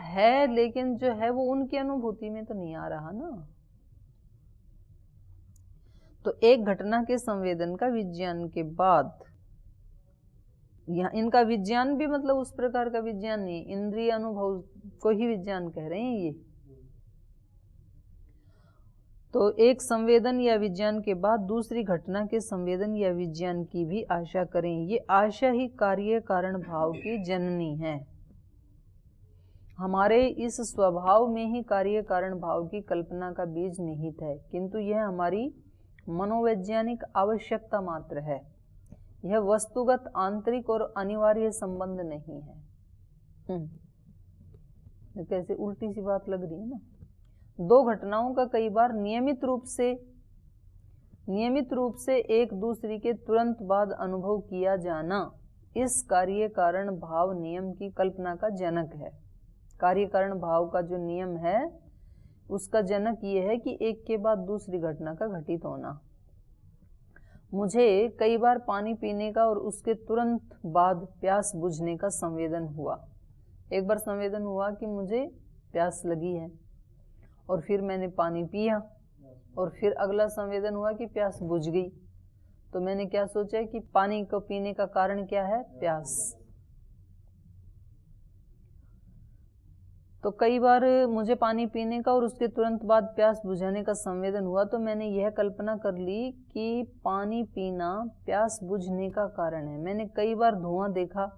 है, लेकिन जो है वो उनकी अनुभूति में तो नहीं आ रहा ना। तो एक घटना के संवेदन का विज्ञान के बाद, यहाँ इनका विज्ञान भी मतलब उस प्रकार का विज्ञान नहीं, इंद्रिय अनुभव को ही विज्ञान कह रहे हैं ये। तो एक संवेदन या विज्ञान के बाद दूसरी घटना के संवेदन या विज्ञान की भी आशा करें, ये आशा ही कार्य कारण भाव की जननी है। हमारे इस स्वभाव में ही कार्य कारण भाव की कल्पना का बीज निहित है, किंतु यह हमारी मनोवैज्ञानिक आवश्यकता मात्र है। यह वस्तुगत आंतरिक और अनिवार्य संबंध नहीं है। कैसे उल्टी सी बात लग रही है ना। दो घटनाओं का कई बार नियमित रूप से एक दूसरे के तुरंत बाद अनुभव किया जाना इस कार्य कारण भाव नियम की कल्पना का जनक है। कार्य कारण भाव का जो नियम है उसका जनक ये है कि एक के बाद दूसरी घटना का घटित होना। मुझे कई बार पानी पीने का और उसके तुरंत बाद प्यास बुझने का संवेदन हुआ। एक बार संवेदन हुआ कि मुझे प्यास लगी है और फिर मैंने पानी पिया, और फिर अगला संवेदन हुआ कि प्यास बुझ गई। तो मैंने क्या सोचा कि पानी को पीने का कारण क्या है? प्यास। तो कई बार मुझे पानी पीने का और उसके तुरंत बाद प्यास बुझाने का संवेदन हुआ, तो मैंने यह कल्पना कर ली कि पानी पीना प्यास बुझने का कारण है। मैंने कई बार धुआं देखा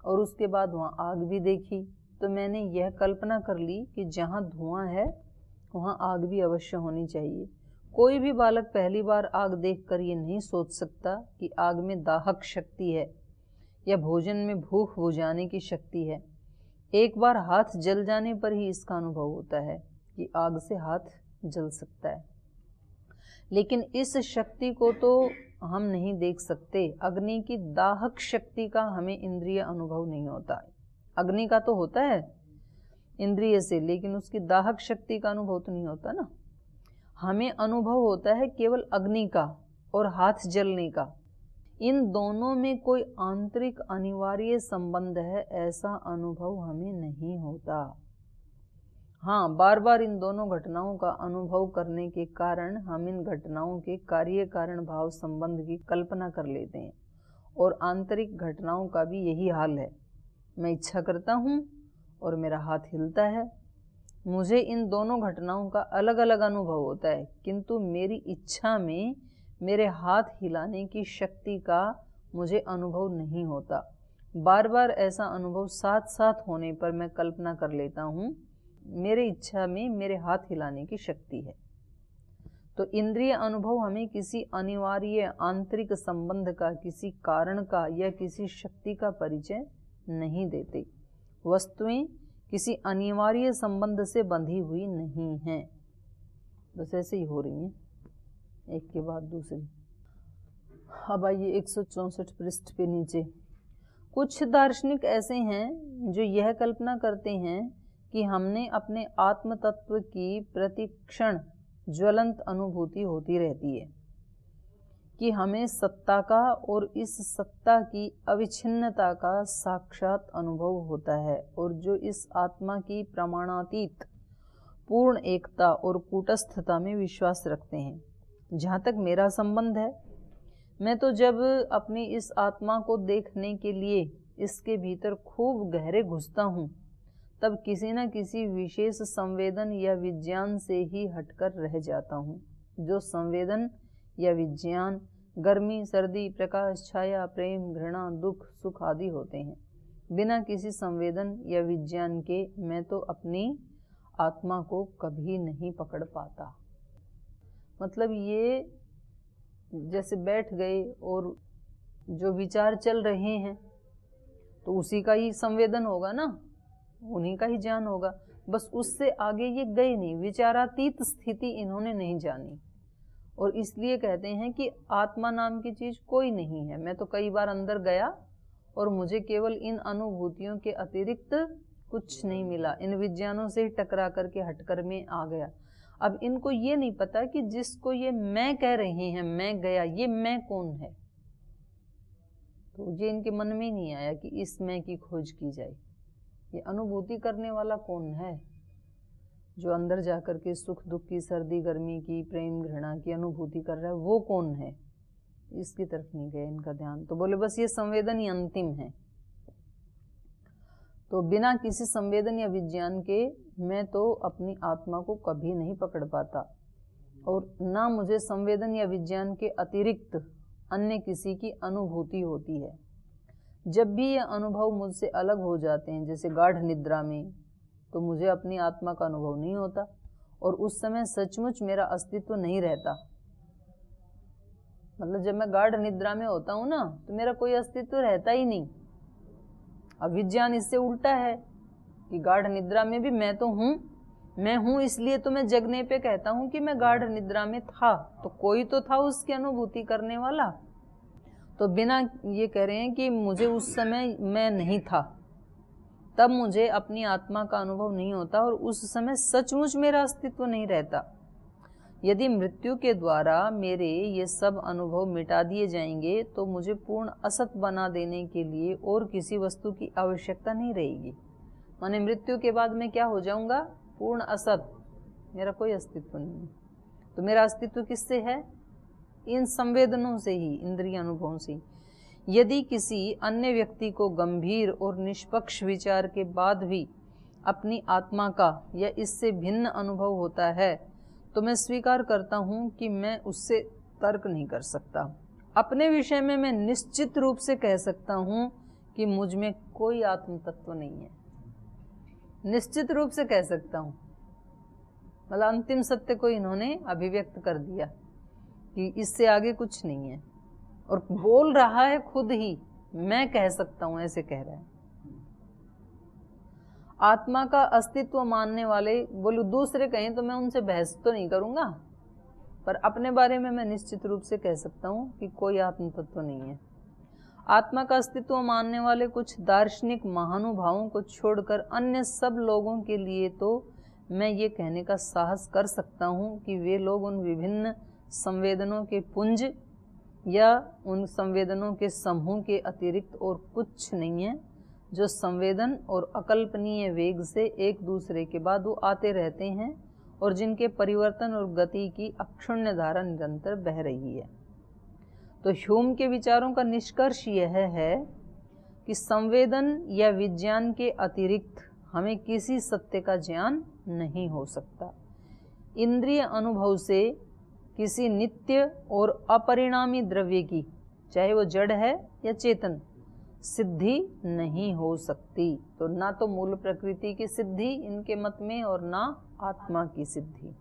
और उसके बाद वहाँ आग भी देखी, तो मैंने यह कल्पना कर ली कि जहाँ धुआं है वहाँ आग भी अवश्य होनी चाहिए। कोई भी बालक पहली बार आग देखकर ये नहीं सोच सकता कि आग में दाहक शक्ति है या भोजन में भूख बुझाने की शक्ति है। एक बार हाथ जल जाने पर ही इसका अनुभव होता है कि आग से हाथ जल सकता है, लेकिन इस शक्ति को तो हम नहीं देख सकते। अग्नि की दाहक शक्ति का हमें इंद्रिय अनुभव नहीं होता। अग्नि का तो होता है इंद्रिय से, लेकिन उसकी दाहक शक्ति का अनुभव तो नहीं होता ना। हमें अनुभव होता है केवल अग्नि का और हाथ जलने का। इन दोनों में कोई आंतरिक अनिवार्य संबंध है, ऐसा अनुभव हमें नहीं होता। हाँ, बार बार इन दोनों घटनाओं का अनुभव करने के कारण हम इन घटनाओं के कार्य कारण भाव संबंध की कल्पना कर लेते हैं, और आंतरिक घटनाओं का भी यही हाल है। मैं इच्छा करता हूँ और मेरा हाथ हिलता है। मुझे इन दोनों घटनाओं का अलग अलग अनुभव होता है, किंतु मेरी इच्छा में मेरे हाथ हिलाने की शक्ति का मुझे अनुभव नहीं होता। बार बार ऐसा अनुभव साथ साथ होने पर मैं कल्पना कर लेता हूँ मेरे इच्छा में मेरे हाथ हिलाने की शक्ति है। तो इंद्रिय अनुभव हमें किसी अनिवार्य आंतरिक संबंध का, किसी कारण का या किसी शक्ति का परिचय नहीं देते। वस्तुएं किसी अनिवार्य संबंध से बंधी हुई नहीं हैं, बस ऐसे ही हो रही हैं एक के बाद दूसरी। अब आइए 164 पृष्ठ पे नीचे। कुछ दार्शनिक ऐसे हैं जो यह कल्पना करते हैं कि हमने अपने आत्म तत्व की प्रतिक्षण ज्वलंत अनुभूति होती रहती है, कि हमें सत्ता का और इस सत्ता की अविच्छिन्नता का साक्षात अनुभव होता है, और जो इस आत्मा की प्रमाणातीत पूर्ण एकता और कूटस्थता में विश्वास रखते हैं। जहाँ तक मेरा संबंध है, मैं तो जब अपनी इस आत्मा को देखने के लिए इसके भीतर खूब गहरे घुसता हूँ, तब किसी न किसी विशेष संवेदन या विज्ञान से ही हटकर रह जाता हूँ। जो संवेदन या विज्ञान गर्मी, सर्दी, प्रकाश, छाया, प्रेम, घृणा, दुख, सुख आदि होते हैं। बिना किसी संवेदन या विज्ञान के मैं तो अपनी आत्मा को कभी नहीं पकड़ पाता। मतलब ये जैसे बैठ गए और जो विचार चल रहे हैं तो उसी का ही संवेदन होगा ना, उन्हीं का ही ज्ञान होगा। बस उससे आगे ये गए नहीं, विचारातीत स्थिति इन्होंने नहीं जानी, और इसलिए कहते हैं कि आत्मा नाम की चीज कोई नहीं है। मैं तो कई बार अंदर गया और मुझे केवल इन अनुभूतियों के अतिरिक्त कुछ नहीं मिला, इन विज्ञानों से ही टकरा करके हटकर में आ गया। अब इनको ये नहीं पता कि जिसको ये मैं कह रहे हैं, मैं गया, ये मैं कौन है। तो ये इनके मन में नहीं आया कि इस मैं की खोज की जाए। ये अनुभूति करने वाला कौन है? जो अंदर जाकर के सुख दुख की, सर्दी गर्मी की, प्रेम घृणा की अनुभूति कर रहा है, वो कौन है? इसकी तरफ नहीं गए इनका ध्यान। तो बोले बस ये संवेदन ही अंतिम है। तो बिना किसी संवेदन या विज्ञान के मैं तो अपनी आत्मा को कभी नहीं पकड़ पाता, और ना मुझे संवेदन या विज्ञान के अतिरिक्त अन्य किसी की अनुभूति होती है। जब भी ये अनुभव मुझसे अलग हो जाते हैं, जैसे गाढ़ निद्रा में, तो मुझे अपनी आत्मा का अनुभव नहीं होता, और उस समय सचमुच मेरा अस्तित्व नहीं रहता। मतलब जब मैं गाढ़ निद्रा में होता हूँ ना, तो मेरा कोई अस्तित्व रहता ही नहीं। अब विज्ञान इससे उल्टा है कि गाढ़ निद्रा में भी मैं तो हूँ, मैं हूँ, इसलिए तो मैं जगने पे कहता हूँ कि मैं गाढ़ निद्रा में था, तो कोई तो था उसकी अनुभूति करने वाला। तो बिना ये कह रहे हैं कि मुझे उस समय मैं नहीं था, तब मुझे अपनी आत्मा का अनुभव नहीं होता, और उस समय सचमुच मेरा अस्तित्व नहीं रहता। यदि मृत्यु के द्वारा मेरे ये सब अनुभव मिटा दिए जाएंगे, तो मुझे पूर्ण असत बना देने के लिए और किसी वस्तु की आवश्यकता नहीं रहेगी। माने मृत्यु के बाद मैं क्या हो जाऊंगा? पूर्ण असत, मेरा कोई अस्तित्व नहीं है। तो मेरा अस्तित्व किससे है? इन संवेदनों से ही, इंद्रिय अनुभवों से। यदि किसी अन्य व्यक्ति को गंभीर और निष्पक्ष विचार के बाद भी अपनी आत्मा का या इससे भिन्न अनुभव होता है, तो मैं स्वीकार करता हूँ कि मैं उससे तर्क नहीं कर सकता। अपने विषय में मैं निश्चित रूप से कह सकता हूँ कि मुझ में कोई आत्म तत्व नहीं है। निश्चित रूप से कह सकता हूँ, मतलब अंतिम सत्य को इन्होंने अभिव्यक्त कर दिया कि इससे आगे कुछ नहीं है, और बोल रहा है खुद ही, मैं कह सकता हूँ, ऐसे कह रहा है। आत्मा का अस्तित्व मानने वाले, बोलो दूसरे कहें तो मैं उनसे बहस तो नहीं करूंगा, पर अपने बारे में मैं निश्चित रूप से कह सकता हूँ कि कोई आत्म तत्व नहीं है। आत्मा का अस्तित्व मानने वाले कुछ दार्शनिक महानुभावों को छोड़कर अन्य सब लोगों के लिए तो मैं ये कहने का साहस कर सकता हूँ कि वे लोग उन विभिन्न संवेदनों के पुंज या उन संवेदनों के समूह के अतिरिक्त और कुछ नहीं है, जो संवेदन और अकल्पनीय वेग से एक दूसरे के बाद वो आते रहते हैं, और जिनके परिवर्तन और गति की अक्षुण्य धारा निरंतर बह रही है। तो ह्यूम के विचारों का निष्कर्ष यह है कि संवेदन या विज्ञान के अतिरिक्त हमें किसी सत्य का ज्ञान नहीं हो सकता। इंद्रिय अनुभव से किसी नित्य और अपरिणामी द्रव्य की, चाहे वो जड़ है या चेतन, सिद्धि नहीं हो सकती। तो ना तो मूल प्रकृति की सिद्धि इनके मत में, और ना आत्मा की सिद्धि।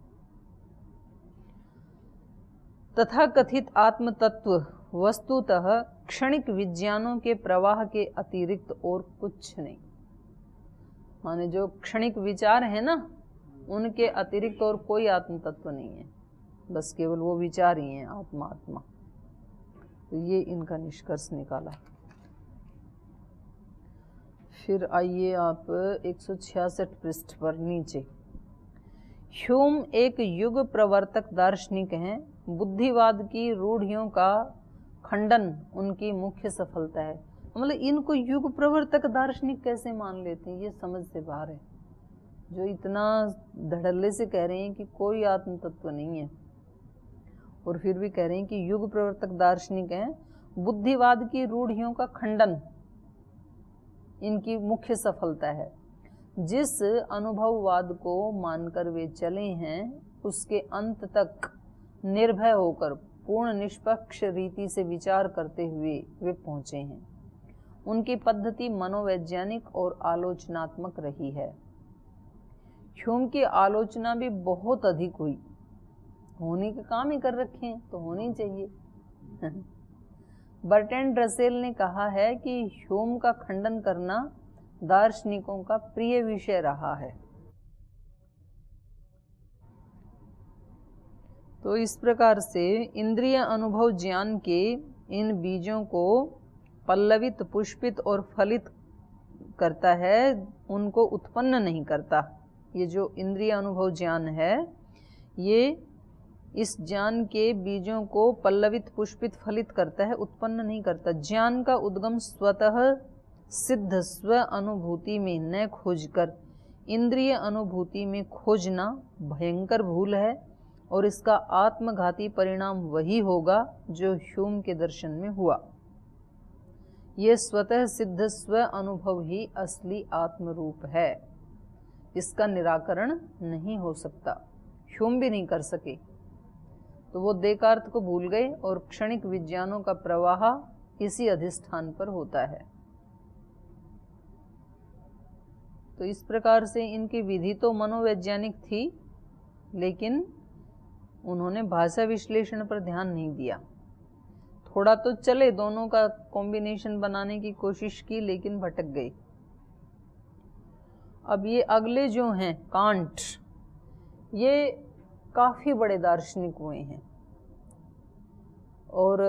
तथा कथित आत्म तत्व वस्तुतः क्षणिक विज्ञानों के प्रवाह के अतिरिक्त और कुछ नहीं। माने जो क्षणिक विचार है ना, उनके अतिरिक्त और कोई आत्म तत्व नहीं है, बस केवल वो विचार ही हैं, आत्मा आत्मा। तो ये इनका निष्कर्ष निकाला। फिर आइए आप 166 पृष्ठ पर नीचे। ह्यूम एक युग प्रवर्तक दार्शनिक हैं। बुद्धिवाद की रूढ़ियों का खंडन उनकी मुख्य सफलता है। मतलब इनको युग प्रवर्तक दार्शनिक कैसे मान लेते हैं, ये समझ से बाहर है। जो इतना धड़ल्ले से कह रहे हैं कि कोई आत्म तत्व नहीं है, और फिर भी कह रहे हैं कि युग प्रवर्तक दार्शनिक हैं। बुद्धिवाद की रूढ़ियों का खंडन इनकी मुख्य सफलता है। जिस अनुभववाद को मानकर वे चले हैं, उसके अंत तक निर्भय होकर पूर्ण निष्पक्ष रीति से विचार करते हुए वे पहुंचे हैं। उनकी पद्धति मनोवैज्ञानिक और आलोचनात्मक रही है। ह्यूम की आलोचना भी बहुत अधिक हुई, होने के काम ही कर रखे हैं तो होनी चाहिए। बर्ट्रैंड रसेल ने कहा है कि ह्यूम का खंडन करना दार्शनिकों का प्रिय विषय रहा है। तो इस प्रकार से इंद्रिय अनुभव ज्ञान के इन बीजों को पल्लवित, पुष्पित और फलित करता है, उनको उत्पन्न नहीं करता। ये जो इंद्रिय अनुभव ज्ञान है, ये इस ज्ञान के बीजों को पल्लवित, पुष्पित, फलित करता है, उत्पन्न नहीं करता। ज्ञान का उद्गम स्वतः सिद्ध स्व अनुभूति में न खोजकर इंद्रिय अनुभूति में खोजना भयंकर भूल है और इसका आत्मघाती परिणाम वही होगा जो ह्यूम के दर्शन में हुआ। ये स्वतः सिद्ध स्व अनुभव ही असली आत्मरूप है, इसका निराकरण नहीं हो सकता, ह्यूम भी नहीं कर सके। तो वो देकार्त को भूल गए और क्षणिक विज्ञानों का प्रवाह इसी अधिष्ठान पर होता है। तो इस प्रकार से इनकी विधि तो मनोवैज्ञानिक थी, लेकिन उन्होंने भाषा विश्लेषण पर ध्यान नहीं दिया। थोड़ा तो चले, दोनों का कॉम्बिनेशन बनाने की कोशिश की, लेकिन भटक गए। अब ये अगले जो हैं कांट, ये काफ़ी बड़े दार्शनिक हुए हैं और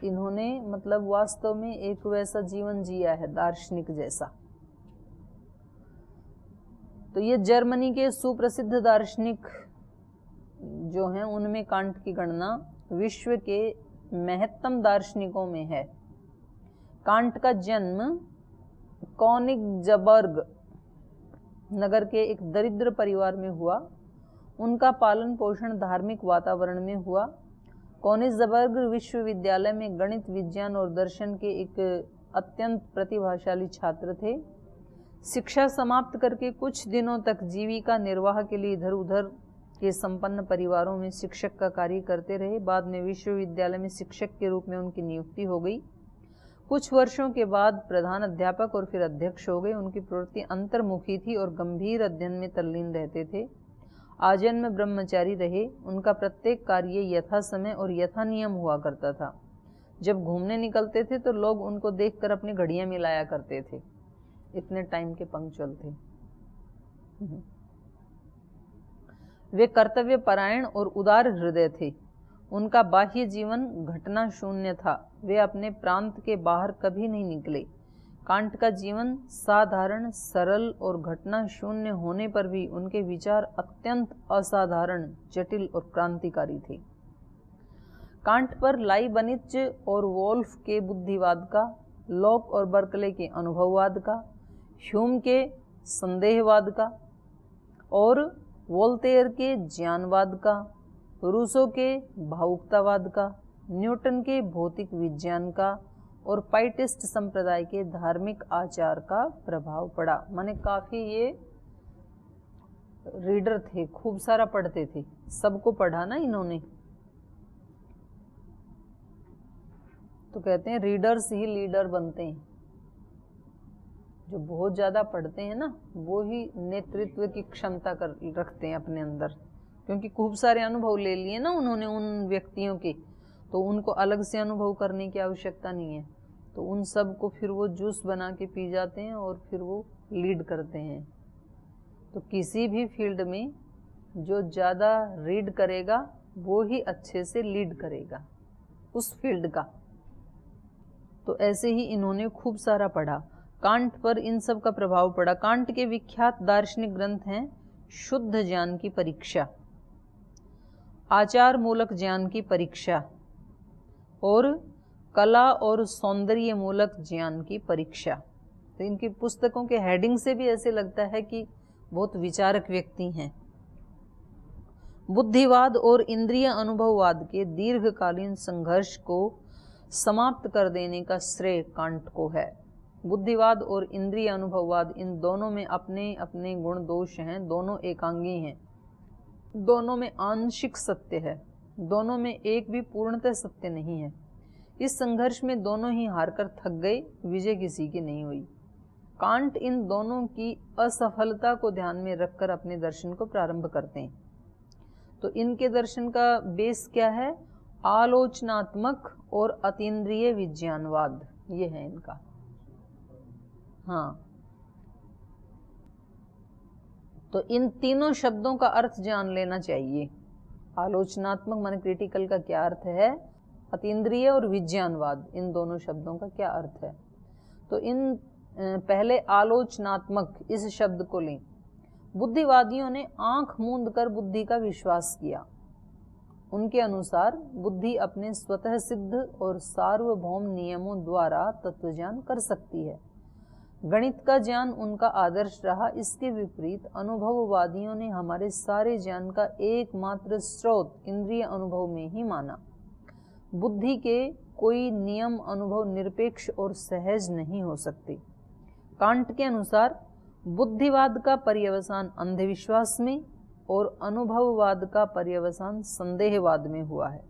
इन्होंने मतलब वास्तव में एक वैसा जीवन जिया है दार्शनिक जैसा। तो ये जर्मनी के सुप्रसिद्ध दार्शनिक जो हैं उनमें कांट की गणना विश्व के महत्तम दार्शनिकों में है। कांट का जन्म कोनिग्सबर्ग नगर के एक दरिद्र परिवार में हुआ। उनका पालन पोषण धार्मिक वातावरण में हुआ। कोनिग्सबर्ग विश्वविद्यालय में गणित, विज्ञान और दर्शन के एक अत्यंत प्रतिभाशाली छात्र थे। शिक्षा समाप्त करके कुछ दिनों तक जीविका निर्वाह के लिए इधर उधर के संपन्न परिवारों में शिक्षक का कार्य करते रहे। बाद में विश्वविद्यालय में शिक्षक के रूप में उनकी नियुक्ति हो गई। कुछ वर्षों के बाद प्रधान अध्यापक और फिर अध्यक्ष हो गए। उनकी प्रवृत्ति अंतर्मुखी थी और गंभीर अध्ययन में तल्लीन रहते थे। आजन्म ब्रह्मचारी रहे। उनका प्रत्येक कार्य यथा समय और यथा नियम हुआ करता था। जब घूमने निकलते थे तो लोग उनको देखकर अपनी घड़ियां मिलाया करते थे, इतने टाइम के पंक्चुअल थे। वे कर्तव्य परायण और उदार हृदय थे। उनका बाह्य जीवन घटना शून्य था। वे अपने प्रांत के बाहर कभी नहीं निकले। कांट का जीवन साधारण, सरल और घटना शून्य होने पर भी उनके विचार अत्यंत असाधारण, जटिल और क्रांतिकारी थे। कांट पर लाइबनिच और वोल्फ के बुद्धिवाद का, लॉक और बर्कले के अनुभववाद का, ह्यूम के संदेहवाद का और वोल्टेयर के ज्ञानवाद का, रूसो के भावुकतावाद का, न्यूटन के भौतिक विज्ञान का और पाइटिस्ट संप्रदाय के धार्मिक आचार का प्रभाव पड़ा। माने काफ़ी ये रीडर थे, खूब सारा पढ़ते थे, सबको पढ़ा ना इन्होंने। तो कहते हैं रीडर्स ही लीडर बनते हैं। जो बहुत ज़्यादा पढ़ते हैं ना, वो ही नेतृत्व की क्षमता रखते हैं अपने अंदर, क्योंकि खूब सारे अनुभव ले लिए ना उन्होंने उन व्यक्तियों के, तो उनको अलग से अनुभव करने की आवश्यकता नहीं है। तो उन सब को फिर वो जूस बना के पी जाते हैं और फिर वो लीड करते हैं। तो किसी भी फील्ड में जो ज़्यादा रीड करेगा वो ही अच्छे से लीड करेगा उस फील्ड का। तो ऐसे ही इन्होंने खूब सारा पढ़ा। कांट पर इन सब का प्रभाव पड़ा। कांट के विख्यात दार्शनिक ग्रंथ हैं शुद्ध ज्ञान की परीक्षा, आचार मूलक ज्ञान की परीक्षा और कला और सौंदर्य मूलक ज्ञान की परीक्षा। तो इनकी पुस्तकों के हेडिंग से भी ऐसे लगता है कि बहुत विचारक व्यक्ति हैं। बुद्धिवाद और इंद्रिय अनुभववाद के दीर्घकालीन संघर्ष को समाप्त कर देने का श्रेय कांट को है। बुद्धिवाद और इंद्रिय अनुभववाद, इन दोनों में अपने अपने गुण दोष हैं, दोनों एकांगी हैं, दोनों में आंशिक सत्य है, दोनों में एक भी पूर्णतः सत्य नहीं है। इस संघर्ष में दोनों ही हारकर थक गए, विजय किसी की नहीं हुई। कांट इन दोनों की असफलता को ध्यान में रखकर अपने दर्शन को प्रारंभ करते हैं। तो इनके दर्शन का बेस क्या है? आलोचनात्मक और अतीन्द्रिय विज्ञानवाद, ये है इनका। हाँ, तो इन तीनों शब्दों का अर्थ जान लेना चाहिए। आलोचनात्मक माने क्रिटिकल का क्या अर्थ है, अतीन्द्रिय और विज्ञानवाद, इन दोनों शब्दों का क्या अर्थ है। तो इन पहले आलोचनात्मक इस शब्द को लें। बुद्धिवादियों ने आंख मूंद कर बुद्धि का विश्वास किया। उनके अनुसार बुद्धि अपने स्वतः सिद्ध और सार्वभौम नियमों द्वारा तत्वज्ञान कर सकती है। गणित का ज्ञान उनका आदर्श रहा। इसके विपरीत अनुभववादियों ने हमारे सारे ज्ञान का एकमात्र स्रोत इंद्रिय अनुभव में ही माना। बुद्धि के कोई नियम अनुभव निरपेक्ष और सहज नहीं हो सकते। कांट के अनुसार बुद्धिवाद का पर्यवसान अंधविश्वास में और अनुभववाद का पर्यवसान संदेहवाद में हुआ है।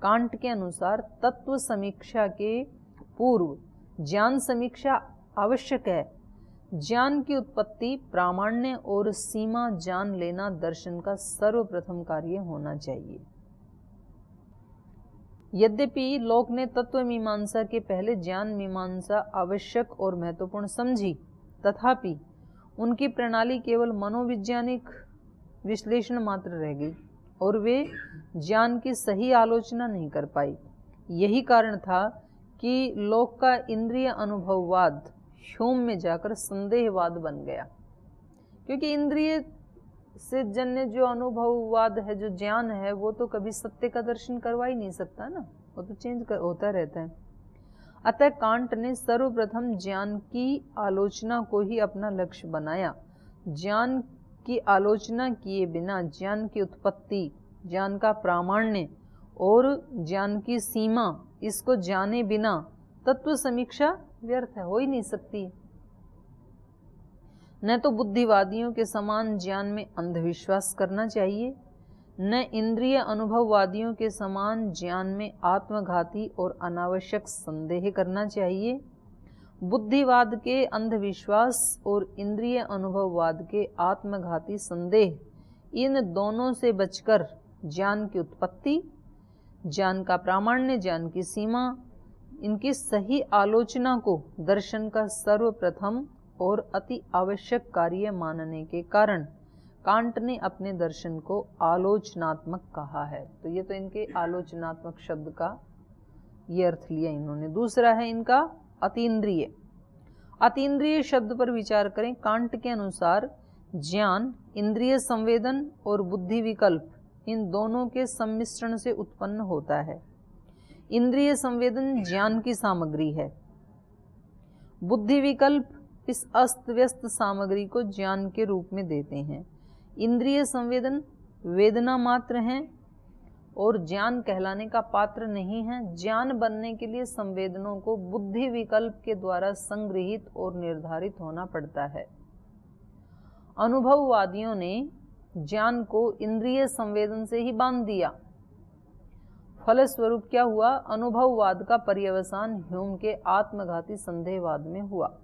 कांट के अनुसार तत्व समीक्षा के पूर्व ज्ञान समीक्षा आवश्यक है। ज्ञान की उत्पत्ति, प्रामाण्य और सीमा जान लेना दर्शन का सर्वप्रथम कार्य होना चाहिए। यद्यपि लोक ने तत्व मीमांसा के पहले ज्ञान मीमांसा आवश्यक और महत्वपूर्ण समझी, तथापि उनकी प्रणाली केवल मनोवैज्ञानिक विश्लेषण मात्र रह गई और वे ज्ञान की सही आलोचना नहीं कर पाई। यही कारण था कि लोक का इंद्रिय अनुभववाद ह्यूम में जाकर संदेहवाद बन गया, क्योंकि इंद्रिय से जन्य जो अनुभववाद है, जो ज्ञान है, वो तो कभी सत्य का दर्शन करवा ही नहीं सकता ना, वो तो चेंज होता रहता है। अतः कांट ने सर्वप्रथम ज्ञान की आलोचना को ही अपना लक्ष्य बनाया। ज्ञान की आलोचना किए बिना ज्ञान की उत्पत्ति, ज्ञान का प्रामाण्य और ज्ञान की सीमा, इसको जाने बिना तत्व समीक्षा व्यर्थ है, हो ही नहीं सकती। न तो बुद्धिवादियों के समान ज्ञान में अंधविश्वास करना चाहिए, न इंद्रिय अनुभववादियों के समान ज्ञान में आत्मघाती और अनावश्यक संदेह करना चाहिए। बुद्धिवाद के अंधविश्वास और इंद्रिय अनुभववाद के आत्मघाती संदेह, इन दोनों से बचकर ज्ञान की उत्पत्ति, ज्ञान का प्रामाण्य, ज्ञान की सीमा, इनकी सही आलोचना को दर्शन का सर्वप्रथम और अति आवश्यक कार्य मानने के कारण कांट ने अपने दर्शन को आलोचनात्मक कहा है। तो ये तो इनके आलोचनात्मक शब्द का ये अर्थ लिया इन्होंने। दूसरा है इनका अतीन्द्रिय। अतीन्द्रिय शब्द पर विचार करें। कांट के अनुसार ज्ञान इंद्रिय संवेदन और बुद्धि विकल्प, इन दोनों के सम्मिश्रण से उत्पन्न होता है। इंद्रिय संवेदन ज्ञान की सामग्री है, बुद्धि विकल्प इस अस्त व्यस्त सामग्री को ज्ञान के रूप में देते हैं। इंद्रिय संवेदन वेदना मात्र हैं और ज्ञान कहलाने का पात्र नहीं है। ज्ञान बनने के लिए संवेदनों को बुद्धि विकल्प के द्वारा संग्रहित और निर्धारित होना पड़ता है। अनुभववादियों ने ज्ञान को इंद्रिय संवेदन से ही बांध दिया। फलस्वरूप क्या हुआ? अनुभववाद का पर्यवसान ह्यूम के आत्मघाती संदेहवाद में हुआ।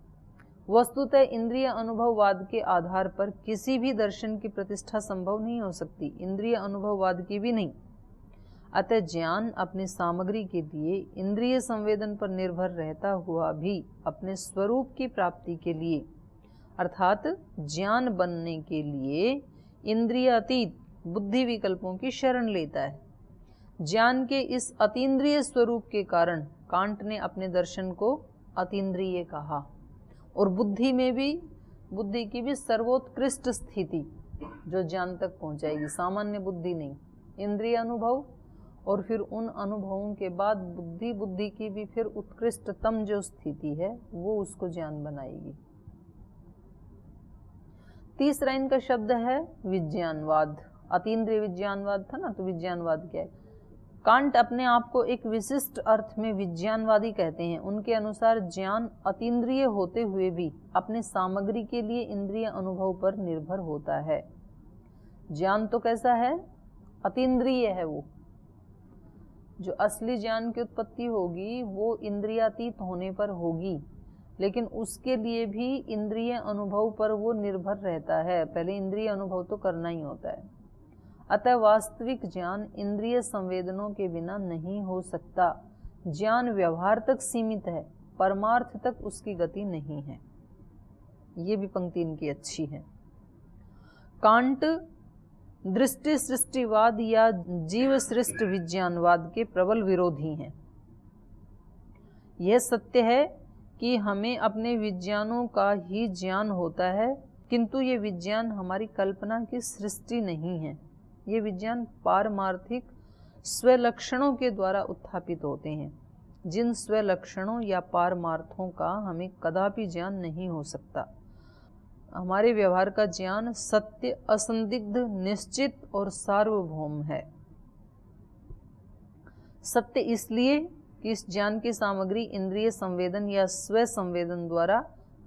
वस्तुतः इंद्रिय अनुभववाद के आधार पर किसी भी दर्शन की प्रतिष्ठा संभव नहीं हो सकती, इंद्रिय अनुभववाद की भी नहीं। अतः ज्ञान अपनी सामग्री के लिए इंद्रिय संवेदन पर निर्भर रहता हुआ भी अपने स्वरूप की प्राप्ति के लिए, अर्थात ज्ञान बनने के लिए इंद्रिय अतीत बुद्धि विकल्पों की शरण लेता है। ज्ञान के इस अतीन्द्रिय स्वरूप के कारण कांट ने अपने दर्शन को अतीन्द्रिय कहा। और बुद्धि में भी, बुद्धि की भी सर्वोत्कृष्ट स्थिति जो ज्ञान तक पहुंचाएगी, सामान्य बुद्धि नहीं, इंद्रिय अनुभव और फिर उन अनुभवों के बाद बुद्धि, बुद्धि की भी फिर उत्कृष्टतम जो स्थिति है वो उसको ज्ञान बनाएगी। तीसरा इनका शब्द है विज्ञानवाद। अतीन्द्रिय विज्ञानवाद था ना, तो विज्ञानवाद क्या है? कांट अपने आप को एक विशिष्ट अर्थ में विज्ञानवादी कहते हैं। उनके अनुसार ज्ञान अतीन्द्रिय होते हुए भी अपने सामग्री के लिए इंद्रिय अनुभव पर निर्भर होता है। ज्ञान तो कैसा है? अतीन्द्रिय है। वो जो असली ज्ञान की उत्पत्ति होगी वो इंद्रियातीत होने पर होगी, लेकिन उसके लिए भी इंद्रिय अनुभव पर वो निर्भर रहता है। पहले इंद्रिय अनुभव तो करना ही होता है। अतः वास्तविक ज्ञान इंद्रिय संवेदनों के बिना नहीं हो सकता। ज्ञान व्यवहार तक सीमित है, परमार्थ तक उसकी गति नहीं है। ये भी पंक्ति इनकी अच्छी है। कांट दृष्टि सृष्टिवाद या जीव सृष्ट विज्ञानवाद के प्रबल विरोधी हैं। यह सत्य है कि हमें अपने विज्ञानों का ही ज्ञान होता है, किंतु ये विज्ञान हमारी कल्पना की सृष्टि नहीं है। ये विज्ञान पारमार्थिक स्वलक्षणों के द्वारा उत्थापित होते हैं। जिन स्वलक्षणों या पारमार्थों का हमें कदापि ज्ञान नहीं हो सकता। हमारे व्यवहार का ज्ञान सत्य, असंदिग्ध, निश्चित और सार्वभौम है। सत्य इसलिए कि इस ज्ञान की सामग्री इंद्रिय संवेदन या स्व संवेदन द्वारा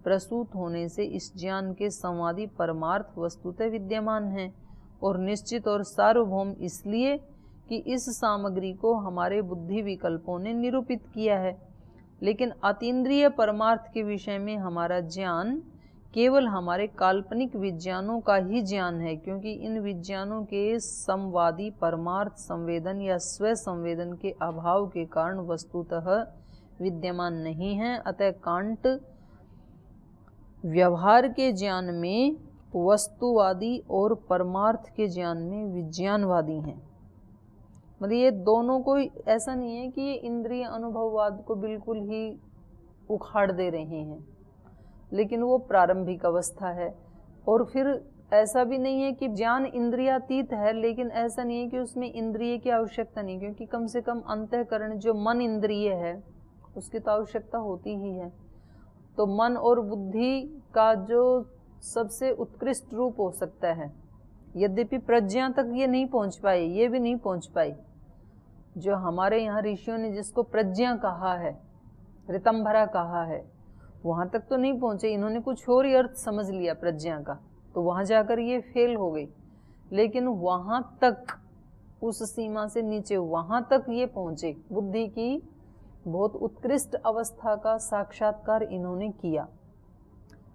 प्रसूत होने से इस ज्ञान के संवादी परमार्थ वस्तुतः विद्यमान हैं, और निश्चित और सार्वभौम इसलिए कि इस सामग्री को हमारे बुद्धि विकल्पों ने निरूपित किया है। लेकिन अतीन्द्रिय परमार्थ के विषय में हमारा ज्ञान केवल हमारे काल्पनिक विज्ञानों का ही ज्ञान है, क्योंकि इन विज्ञानों के संवादी परमार्थ संवेदन या स्व संवेदन के अभाव के कारण वस्तुतः विद्यमान नहीं है। अतः कांट व्यवहार के ज्ञान में वस्तुवादी और परमार्थ के ज्ञान में विज्ञानवादी हैं। मतलब ये दोनों को, ऐसा नहीं है कि ये इंद्रिय अनुभववाद को बिल्कुल ही उखाड़ दे रहे हैं, लेकिन वो प्रारंभिक अवस्था है। और फिर ऐसा भी नहीं है कि ज्ञान इंद्रियातीत है, लेकिन ऐसा नहीं है कि उसमें इंद्रिय की आवश्यकता नहीं, क्योंकि कम से कम अंतःकरण जो मन इंद्रिय है उसकी तो आवश्यकता होती ही है। तो मन और बुद्धि का जो सबसे उत्कृष्ट रूप हो सकता है, यद्यपि प्रज्ञा तक ये नहीं पहुंच पाई, ये भी नहीं पहुंच पाई। जो हमारे यहाँ ऋषियों ने जिसको प्रज्ञा कहा है, ऋतंभरा कहा है, वहाँ तक तो नहीं पहुँचे। इन्होंने कुछ और ही अर्थ समझ लिया प्रज्ञा का, तो वहाँ जाकर ये फेल हो गई। लेकिन वहाँ तक, उस सीमा से नीचे वहाँ तक ये पहुँचे, बुद्धि की बहुत उत्कृष्ट अवस्था का साक्षात्कार इन्होंने किया।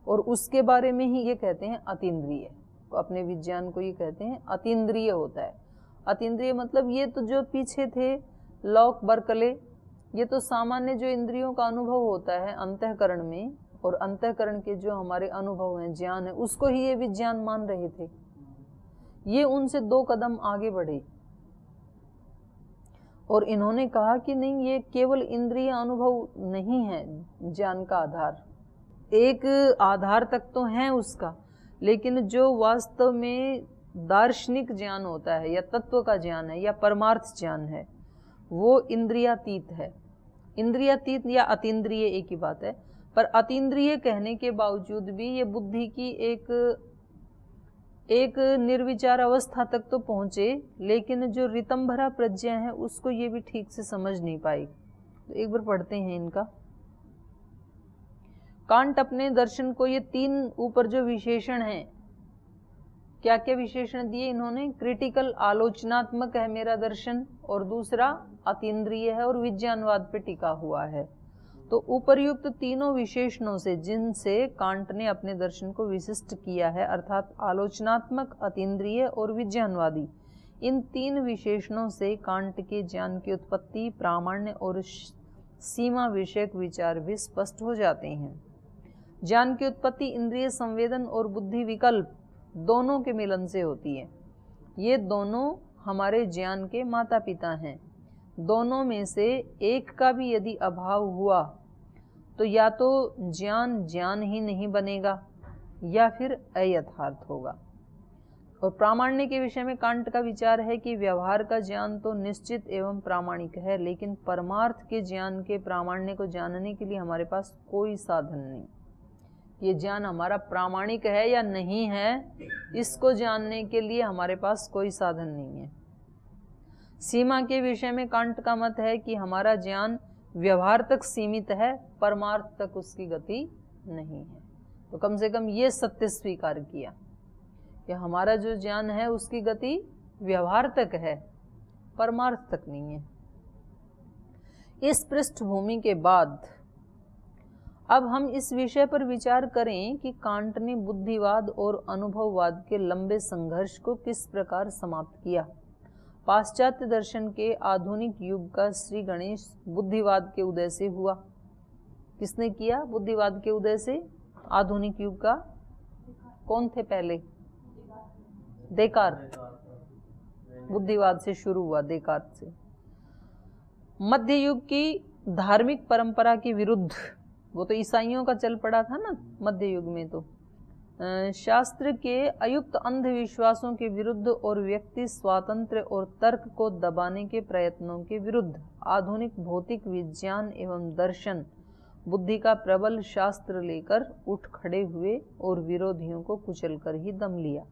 और उसके बारे में ही ये कहते हैं अतीन्द्रिय, अपने विज्ञान को ये कहते हैं अतीन्द्रिय होता है। अतीन्द्रिय मतलब ये तो जो पीछे थे लौक बरकले, ये तो सामान्य जो इंद्रियों का अनुभव होता है अंतःकरण में, और अंतःकरण के जो हमारे अनुभव हैं, ज्ञान है, उसको ही ये विज्ञान मान रहे थे। ये उनसे 2 कदम आगे बढ़े और इन्होंने कहा कि नहीं, ये केवल इंद्रिय अनुभव नहीं है ज्ञान का आधार। एक आधार तक तो है उसका, लेकिन जो वास्तव में दार्शनिक ज्ञान होता है या तत्व का ज्ञान है या परमार्थ ज्ञान है, वो इंद्रियातीत है। इंद्रियातीत या अतीन्द्रिय एक ही बात है, पर अतीन्द्रिय कहने के बावजूद भी ये बुद्धि की एक निर्विचार अवस्था तक तो पहुँचे, लेकिन जो ऋतंभरा प्रज्ञा है उसको ये भी ठीक से समझ नहीं पाई। तो एक बार पढ़ते हैं इनका। कांट अपने दर्शन को ये 3 ऊपर जो विशेषण हैं, क्या क्या विशेषण दिए इन्होंने? क्रिटिकल, आलोचनात्मक है मेरा दर्शन, और दूसरा अतीन्द्रिय है और विज्ञानवाद पे टिका हुआ है। तो उपर्युक्त तीनों विशेषणों से, जिनसे कांट ने अपने दर्शन को विशिष्ट किया है, अर्थात आलोचनात्मक, अतीन्द्रिय और विज्ञानवादी, इन 3 विशेषणों से कांट के ज्ञान की उत्पत्ति, प्रामाण्य और सीमा विषयक विचार भी स्पष्ट हो जाते हैं। ज्ञान की उत्पत्ति इंद्रिय संवेदन और बुद्धि विकल्प दोनों के मिलन से होती है। ये दोनों हमारे ज्ञान के माता पिता हैं। दोनों में से एक का भी यदि अभाव हुआ तो या तो ज्ञान ही नहीं बनेगा या फिर अयथार्थ होगा। और प्रामाण्य के विषय में कांट का विचार है कि व्यवहार का ज्ञान तो निश्चित एवं प्रामाणिक है, लेकिन परमार्थ के ज्ञान के प्रामाण्य को जानने के लिए हमारे पास कोई साधन नहीं। ये ज्ञान हमारा प्रामाणिक है या नहीं है, इसको जानने के लिए हमारे पास कोई साधन नहीं है। सीमा के विषय में कांट का मत है कि हमारा ज्ञान व्यवहार तक सीमित है, परमार्थ तक उसकी गति नहीं है। तो कम से कम ये सत्य स्वीकार किया कि हमारा जो ज्ञान है उसकी गति व्यवहार तक है, परमार्थ तक नहीं है। इस पृष्ठभूमि के बाद अब हम इस विषय पर विचार करें कि कांट ने बुद्धिवाद और अनुभववाद के लंबे संघर्ष को किस प्रकार समाप्त किया। पाश्चात्य दर्शन के आधुनिक युग का श्री गणेश बुद्धिवाद के उदय से हुआ। किसने किया बुद्धिवाद के उदय से? आधुनिक युग का कौन थे पहले? देकार्त। बुद्धिवाद से शुरू हुआ, देकार्त से। मध्य युग की धार्मिक परंपरा के विरुद्ध, वो तो ईसाइयों का चल पड़ा था ना मध्य युग में, तो शास्त्र के अयुक्त अंधविश्वासों के विरुद्ध और व्यक्ति स्वातंत्र्य और तर्क को दबाने के प्रयत्नों के विरुद्ध आधुनिक भौतिक विज्ञान एवं दर्शन बुद्धि का प्रबल शास्त्र लेकर उठ खड़े हुए और विरोधियों को कुचलकर ही दम लिया।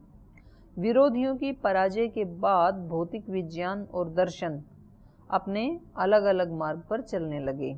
विरोधियों की पराजय के बाद भौतिक विज्ञान और दर्शन अपने अलग अलग मार्ग पर चलने लगे।